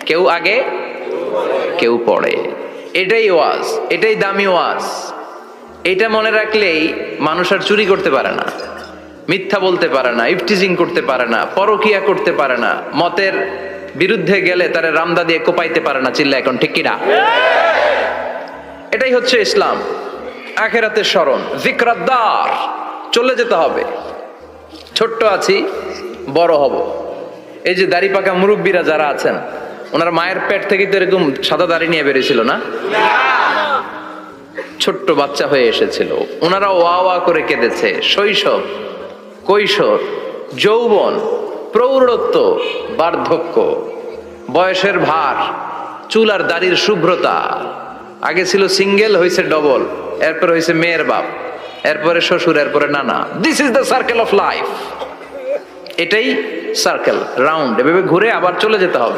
কেউ আগে কেউ পরে। এটাই ওয়াজ, এটাই দামি ওয়াজ। এটা মনে রাখলেই মানুষ আর চুরি করতে পারে না, মিথ্যা বলতে পারে না, ইফটিজিং করতে পারে না, পরকিয়া করতে পারে না, মতের বিরুদ্ধে গেলে তারে রামদা দিয়ে কোপাইতে পারে না। চিল্লা এখন ঠিক কিনা? এটাই হচ্ছে ইসলাম। আখিরাতের স্মরণ, যিকরাদ্দার, চলে যেতে হবে। ছোট্ট আছি, বড় হব। এই যে দাড়ি পাকা মুরব্বীরা যারা আছেন, ওনার মায়ের পেট থেকে তো এরকম সাদা দাড়ি নিয়ে বেরিয়েছিল না? ছোট্ট বাচ্চা হয়ে এসেছিল, ওনারা ওয়া ওয়া করে কেঁদেছে। শৈশব, কৈশোর, যৌবন, প্রৌঢ়ত্ব, বার্ধক্য, বয়সের ভার, চুল আর দাড়ির শুভ্রতা। আগে ছিল সিঙ্গেল, হয়েছে ডবল, এরপর হয়েছে মেয়ের বাপ, এরপরে শ্বশুর, এরপরে নানা। This is the circle of life. এটাই সার্কেল, রাউন্ড, এভাবে ঘুরে আবার চলে যেতে হবে।